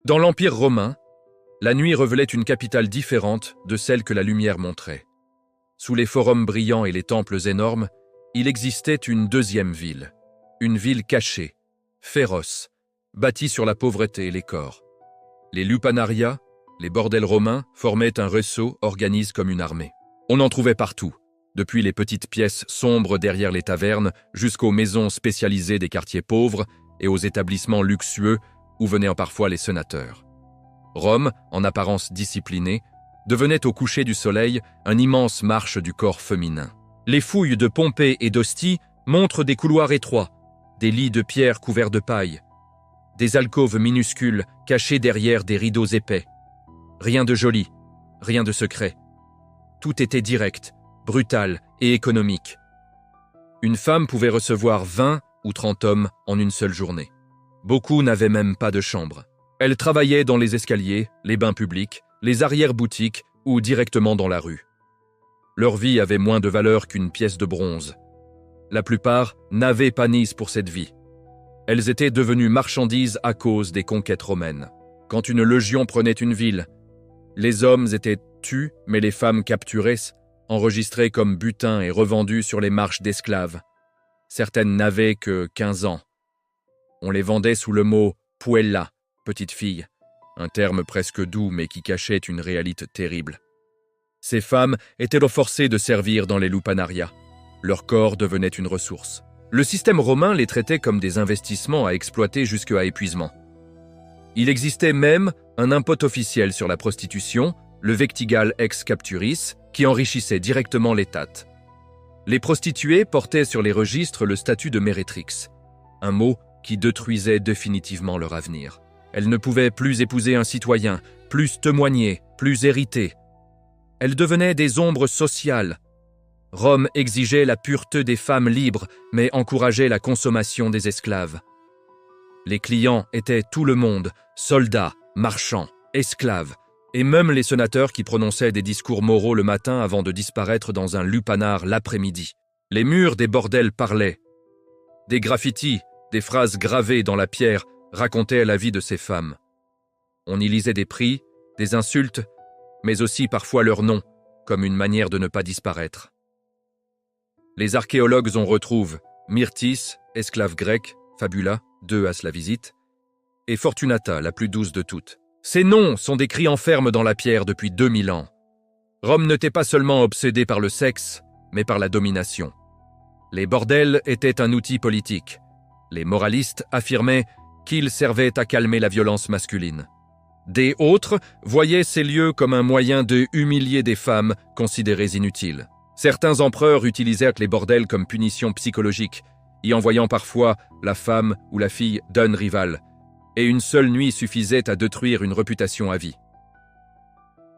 Dans l'Empire romain, la nuit révélait une capitale différente de celle que la lumière montrait. Sous les forums brillants et les temples énormes, il existait une deuxième ville. Une ville cachée, féroce, bâtie sur la pauvreté et les corps. Les lupanaria, les bordels romains, formaient un réseau organisé comme une armée. On en trouvait partout, depuis les petites pièces sombres derrière les tavernes jusqu'aux maisons spécialisées des quartiers pauvres et aux établissements luxueux où venaient parfois les sénateurs. Rome, en apparence disciplinée, devenait au coucher du soleil un immense marche du corps féminin. Les fouilles de Pompée et d'Ostie montrent des couloirs étroits, des lits de pierre couverts de paille, des alcôves minuscules cachées derrière des rideaux épais. Rien de joli, rien de secret. Tout était direct, brutal et économique. Une femme pouvait recevoir 20 ou 30 hommes en une seule journée. Beaucoup n'avaient même pas de chambre. Elles travaillaient dans les escaliers, les bains publics, les arrière-boutiques ou directement dans la rue. Leur vie avait moins de valeur qu'une pièce de bronze. La plupart n'avaient pas mise pour cette vie. Elles étaient devenues marchandises à cause des conquêtes romaines. Quand une légion prenait une ville, les hommes étaient tués, mais les femmes capturées, enregistrées comme butin et revendues sur les marches d'esclaves. Certaines n'avaient que 15 ans. On les vendait sous le mot « puella », petite fille, un terme presque doux mais qui cachait une réalité terrible. Ces femmes étaient forcées de servir dans les lupanaria. Leur corps devenait une ressource. Le système romain les traitait comme des investissements à exploiter jusqu'à épuisement. Il existait même un impôt officiel sur la prostitution, le vectigal ex capturis, qui enrichissait directement l'État. Les prostituées portaient sur les registres le statut de mérétrix, un mot qui détruisait définitivement leur avenir. Elles ne pouvaient plus épouser un citoyen, plus témoigner, plus hériter. Elles devenaient des ombres sociales. Rome exigeait la pureté des femmes libres, mais encourageait la consommation des esclaves. Les clients étaient tout le monde, soldats, marchands, esclaves, et même les sénateurs qui prononçaient des discours moraux le matin avant de disparaître dans un lupanar l'après-midi. Les murs des bordels parlaient. Des graffitis, des phrases gravées dans la pierre racontaient la vie de ces femmes. On y lisait des prix, des insultes, mais aussi parfois leur nom, comme une manière de ne pas disparaître. Les archéologues en retrouvent Myrtis, esclave grecque, Fabula, 2 à la visite, et Fortunata, la plus douce de toutes. Ces noms sont des cris en ferme dans la pierre depuis 2000 ans. Rome n'était pas seulement obsédée par le sexe, mais par la domination. Les bordels étaient un outil politique. Les moralistes affirmaient qu'ils servaient à calmer la violence masculine. Des autres voyaient ces lieux comme un moyen de humilier des femmes considérées inutiles. Certains empereurs utilisaient les bordels comme punition psychologique, y envoyant parfois la femme ou la fille d'un rival, et une seule nuit suffisait à détruire une réputation à vie.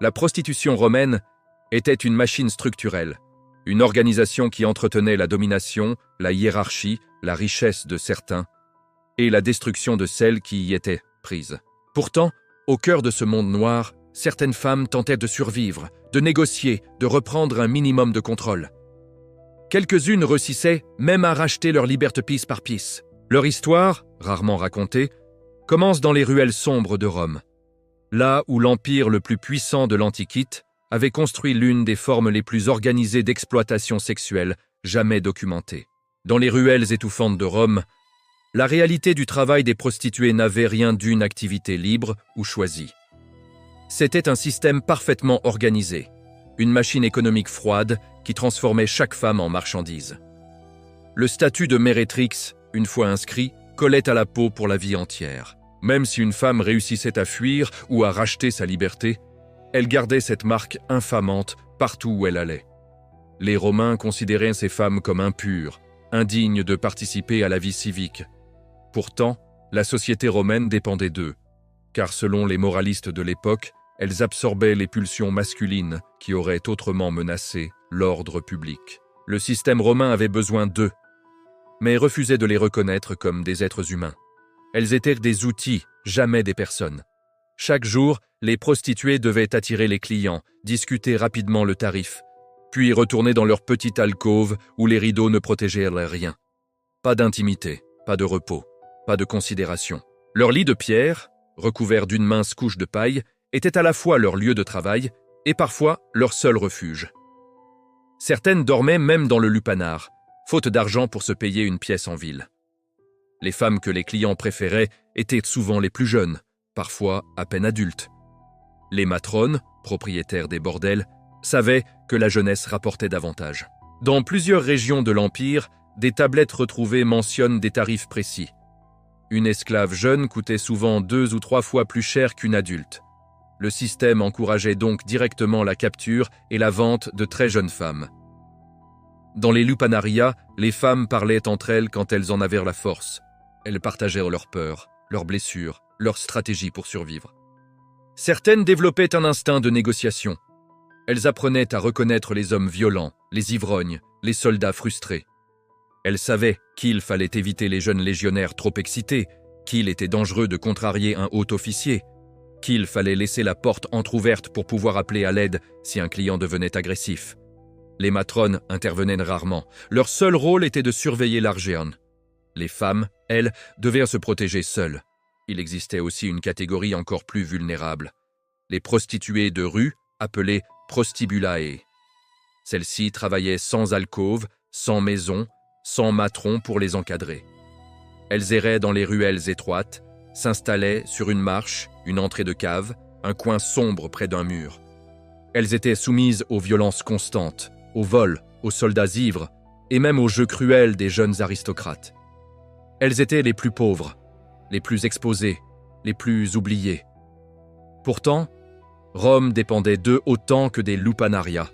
La prostitution romaine était une machine structurelle, une organisation qui entretenait la domination, la hiérarchie, la richesse de certains, et la destruction de celles qui y étaient prises. Pourtant, au cœur de ce monde noir, certaines femmes tentaient de survivre, de négocier, de reprendre un minimum de contrôle. Quelques-unes réussissaient même à racheter leur liberté piece par piece. Leur histoire, rarement racontée, commence dans les ruelles sombres de Rome, là où l'empire le plus puissant de l'Antiquité avait construit l'une des formes les plus organisées d'exploitation sexuelle jamais documentées. Dans les ruelles étouffantes de Rome, la réalité du travail des prostituées n'avait rien d'une activité libre ou choisie. C'était un système parfaitement organisé, une machine économique froide qui transformait chaque femme en marchandise. Le statut de mérétrix, une fois inscrit, collait à la peau pour la vie entière. Même si une femme réussissait à fuir ou à racheter sa liberté, elle gardait cette marque infamante partout où elle allait. Les Romains considéraient ces femmes comme impures, indignes de participer à la vie civique. Pourtant, la société romaine dépendait d'eux, car selon les moralistes de l'époque, elles absorbaient les pulsions masculines qui auraient autrement menacé l'ordre public. Le système romain avait besoin d'eux, mais refusait de les reconnaître comme des êtres humains. Elles étaient des outils, jamais des personnes. Chaque jour, les prostituées devaient attirer les clients, discuter rapidement le tarif, puis retourner dans leur petite alcôve où les rideaux ne protégeaient rien. Pas d'intimité, pas de repos, pas de considération. Leur lit de pierre, recouvert d'une mince couche de paille, était à la fois leur lieu de travail et parfois leur seul refuge. Certaines dormaient même dans le lupanar, faute d'argent pour se payer une pièce en ville. Les femmes que les clients préféraient étaient souvent les plus jeunes, parfois à peine adultes. Les matrones, propriétaires des bordels, savaient que la jeunesse rapportait davantage. Dans plusieurs régions de l'Empire, des tablettes retrouvées mentionnent des tarifs précis. Une esclave jeune coûtait souvent 2 ou 3 fois plus cher qu'une adulte. Le système encourageait donc directement la capture et la vente de très jeunes femmes. Dans les lupanarias, les femmes parlaient entre elles quand elles en avaient la force. Elles partageaient leurs peurs, leurs blessures, leurs stratégies pour survivre. Certaines développaient un instinct de négociation. Elles apprenaient à reconnaître les hommes violents, les ivrognes, les soldats frustrés. Elles savaient qu'il fallait éviter les jeunes légionnaires trop excités, qu'il était dangereux de contrarier un haut officier, qu'il fallait laisser la porte entr'ouverte pour pouvoir appeler à l'aide si un client devenait agressif. Les matrones intervenaient rarement. Leur seul rôle était de surveiller l'Argéon. Les femmes, elles, devaient se protéger seules. Il existait aussi une catégorie encore plus vulnérable. Les prostituées de rue, appelées prostibulae. Celles-ci travaillaient sans alcôve, sans maison, sans matron pour les encadrer. Elles erraient dans les ruelles étroites, s'installaient sur une marche, une entrée de cave, un coin sombre près d'un mur. Elles étaient soumises aux violences constantes, aux vols, aux soldats ivres et même aux jeux cruels des jeunes aristocrates. Elles étaient les plus pauvres, les plus exposées, les plus oubliées. Pourtant, Rome dépendait d'eux autant que des lupanarias.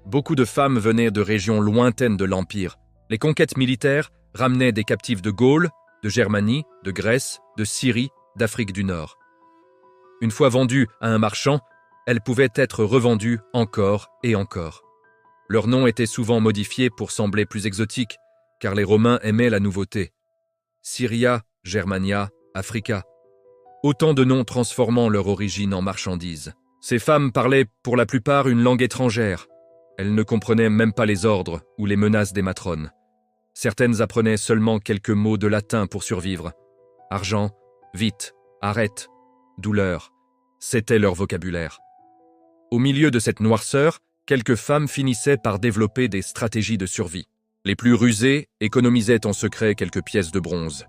Beaucoup de femmes venaient de régions lointaines de l'Empire. Les conquêtes militaires ramenaient des captifs de Gaule, de Germanie, de Grèce, de Syrie, d'Afrique du Nord. Une fois vendues à un marchand, elles pouvaient être revendues encore et encore. Leur nom était souvent modifié pour sembler plus exotique, car les Romains aimaient la nouveauté. Syria, Germania, Africa. Autant de noms transformant leur origine en marchandises. Ces femmes parlaient pour la plupart une langue étrangère. Elles ne comprenaient même pas les ordres ou les menaces des matrones. Certaines apprenaient seulement quelques mots de latin pour survivre. Argent, vite, arrête, douleur. C'était leur vocabulaire. Au milieu de cette noirceur, quelques femmes finissaient par développer des stratégies de survie. Les plus rusées économisaient en secret quelques pièces de bronze.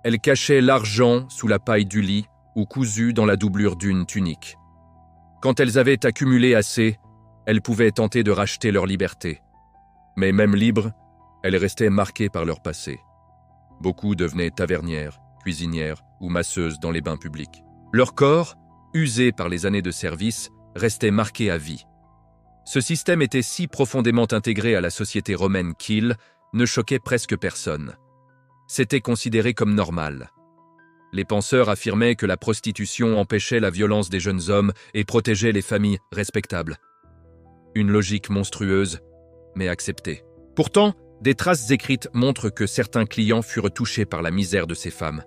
Elles cachaient l'argent sous la paille du lit ou cousues dans la doublure d'une tunique. Quand elles avaient accumulé assez, elles pouvaient tenter de racheter leur liberté. Mais même libres, elles restaient marquées par leur passé. Beaucoup devenaient tavernières, cuisinières ou masseuses dans les bains publics. Leur corps, usé par les années de service, restait marqué à vie. Ce système était si profondément intégré à la société romaine qu'il ne choquait presque personne. C'était considéré comme normal. Les penseurs affirmaient que la prostitution empêchait la violence des jeunes hommes et protégeait les familles respectables. Une logique monstrueuse, mais acceptée. Pourtant, des traces écrites montrent que certains clients furent touchés par la misère de ces femmes.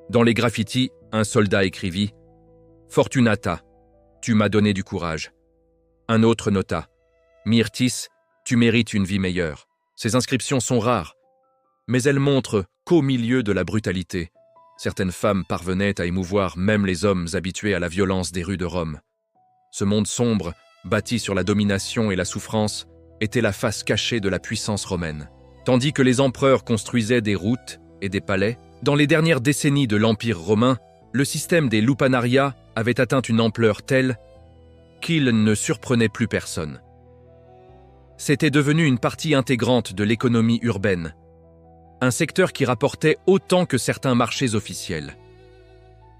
Dans les graffitis, un soldat écrivit « Fortunata, tu m'as donné du courage ». Un autre nota « Myrtis, tu mérites une vie meilleure ». Ces inscriptions sont rares, mais elles montrent qu'au milieu de la brutalité, certaines femmes parvenaient à émouvoir même les hommes habitués à la violence des rues de Rome. Ce monde sombre, bâti sur la domination et la souffrance, était la face cachée de la puissance romaine. Tandis que les empereurs construisaient des routes et des palais, dans les dernières décennies de l'Empire romain, le système des lupanarias avait atteint une ampleur telle qu'il ne surprenait plus personne. C'était devenu une partie intégrante de l'économie urbaine, un secteur qui rapportait autant que certains marchés officiels.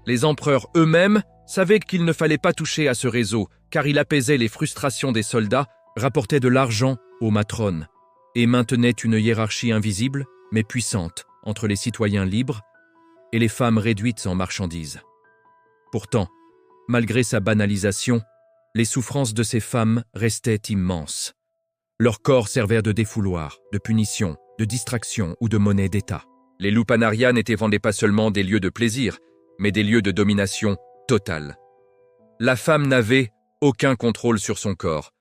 Les empereurs eux-mêmes savaient qu'il ne fallait pas toucher à ce réseau, car il apaisait les frustrations des soldats, rapportait de l'argent aux matrones et maintenait une hiérarchie invisible, mais puissante, entre les citoyens libres et les femmes réduites en marchandises. Pourtant, malgré sa banalisation, les souffrances de ces femmes restaient immenses. Leurs corps servaient de défouloir, de punition, de distraction ou de monnaie d'État. Les lupanarias n'étaient pas seulement des lieux de plaisir, mais des lieux de domination totale. La femme n'avait aucun contrôle sur son corps,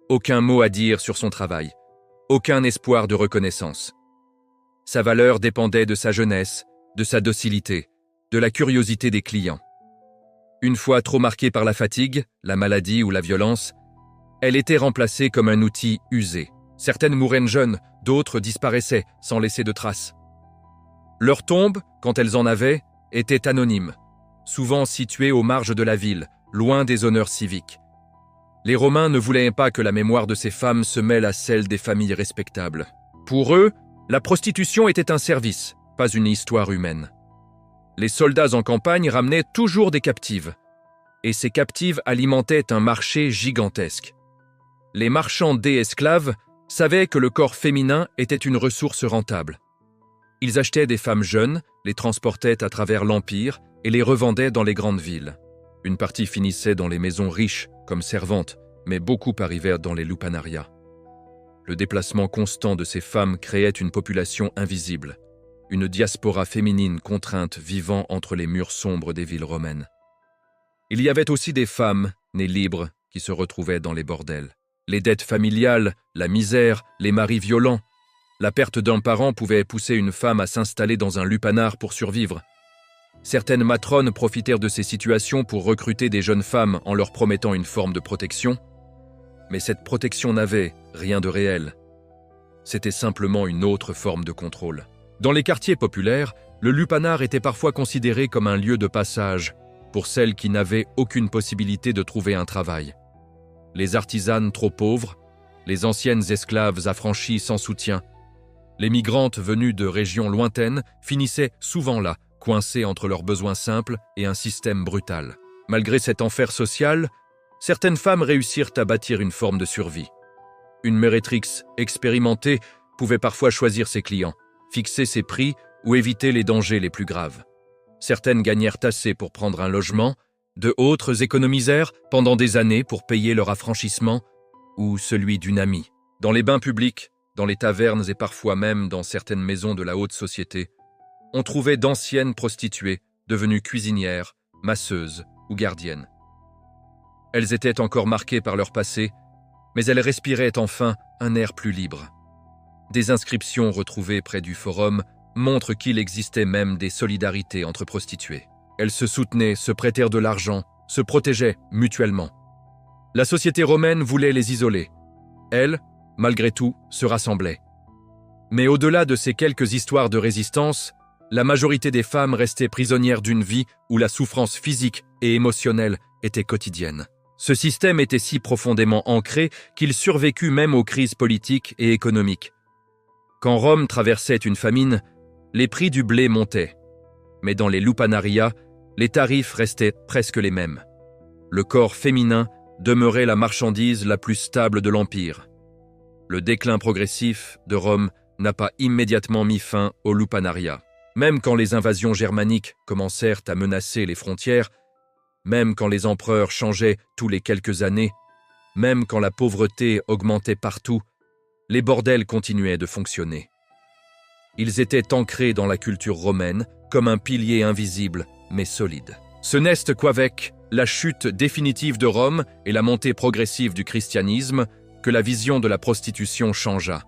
aucun mot à dire sur son travail, aucun espoir de reconnaissance. Sa valeur dépendait de sa jeunesse, de sa docilité, de la curiosité des clients. Une fois trop marquée par la fatigue, la maladie ou la violence, elle était remplacée comme un outil usé. Certaines mouraient jeunes, d'autres disparaissaient sans laisser de traces. Leurs tombes, quand elles en avaient, étaient anonymes, souvent situées aux marges de la ville, loin des honneurs civiques. Les Romains ne voulaient pas que la mémoire de ces femmes se mêle à celle des familles respectables. Pour eux, la prostitution était un service, pas une histoire humaine. Les soldats en campagne ramenaient toujours des captives, et ces captives alimentaient un marché gigantesque. Les marchands d'esclaves savaient que le corps féminin était une ressource rentable. Ils achetaient des femmes jeunes, les transportaient à travers l'Empire et les revendaient dans les grandes villes. Une partie finissait dans les maisons riches, comme servantes, mais beaucoup arrivèrent dans les lupanarias. Le déplacement constant de ces femmes créait une population invisible, une diaspora féminine contrainte vivant entre les murs sombres des villes romaines. Il y avait aussi des femmes, nées libres, qui se retrouvaient dans les bordels. Les dettes familiales, la misère, les maris violents. La perte d'un parent pouvait pousser une femme à s'installer dans un lupanar pour survivre. Certaines matrones profitèrent de ces situations pour recruter des jeunes femmes en leur promettant une forme de protection. Mais cette protection n'avait rien de réel. C'était simplement une autre forme de contrôle. Dans les quartiers populaires, le lupanar était parfois considéré comme un lieu de passage pour celles qui n'avaient aucune possibilité de trouver un travail. Les artisanes trop pauvres, les anciennes esclaves affranchies sans soutien, les migrantes venues de régions lointaines finissaient souvent là, coincées entre leurs besoins simples et un système brutal. Malgré cet enfer social, certaines femmes réussirent à bâtir une forme de survie. Une mérétrix expérimentée pouvait parfois choisir ses clients, fixer ses prix ou éviter les dangers les plus graves. Certaines gagnèrent assez pour prendre un logement, d'autres économisèrent pendant des années pour payer leur affranchissement ou celui d'une amie. Dans les bains publics, dans les tavernes et parfois même dans certaines maisons de la haute société, on trouvait d'anciennes prostituées devenues cuisinières, masseuses ou gardiennes. Elles étaient encore marquées par leur passé, mais elles respiraient enfin un air plus libre. Des inscriptions retrouvées près du forum montrent qu'il existait même des solidarités entre prostituées. Elles se soutenaient, se prêtèrent de l'argent, se protégeaient mutuellement. La société romaine voulait les isoler. Elles, malgré tout, se rassemblaient. Mais au-delà de ces quelques histoires de résistance, la majorité des femmes restaient prisonnières d'une vie où la souffrance physique et émotionnelle était quotidienne. Ce système était si profondément ancré qu'il survécut même aux crises politiques et économiques. Quand Rome traversait une famine, les prix du blé montaient. Mais dans les lupanarias, les tarifs restaient presque les mêmes. Le corps féminin demeurait la marchandise la plus stable de l'Empire. Le déclin progressif de Rome n'a pas immédiatement mis fin aux lupanarias. Même quand les invasions germaniques commencèrent à menacer les frontières, même quand les empereurs changeaient tous les quelques années, même quand la pauvreté augmentait partout, les bordels continuaient de fonctionner. Ils étaient ancrés dans la culture romaine comme un pilier invisible mais solide. Ce n'est qu'avec la chute définitive de Rome et la montée progressive du christianisme que la vision de la prostitution changea.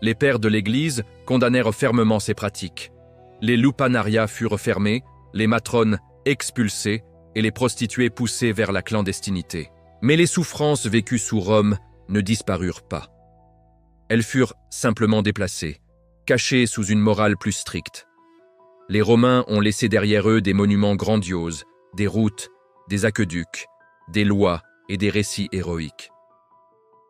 Les pères de l'Église condamnèrent fermement ces pratiques. Les lupanarias furent fermés, les matrones expulsées et les prostituées poussées vers la clandestinité. Mais les souffrances vécues sous Rome ne disparurent pas. Elles furent simplement déplacées, cachées sous une morale plus stricte. Les Romains ont laissé derrière eux des monuments grandioses, des routes, des aqueducs, des lois et des récits héroïques.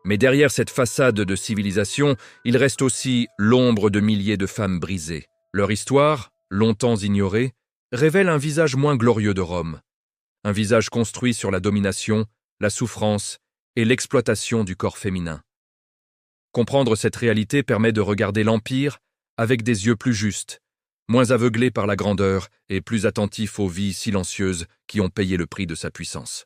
Mais derrière cette façade de civilisation, il reste aussi l'ombre de milliers de femmes brisées. Leur histoire, longtemps ignorée, révèle un visage moins glorieux de Rome. Un visage construit sur la domination, la souffrance et l'exploitation du corps féminin. Comprendre cette réalité permet de regarder l'Empire avec des yeux plus justes, moins aveuglés par la grandeur et plus attentifs aux vies silencieuses qui ont payé le prix de sa puissance.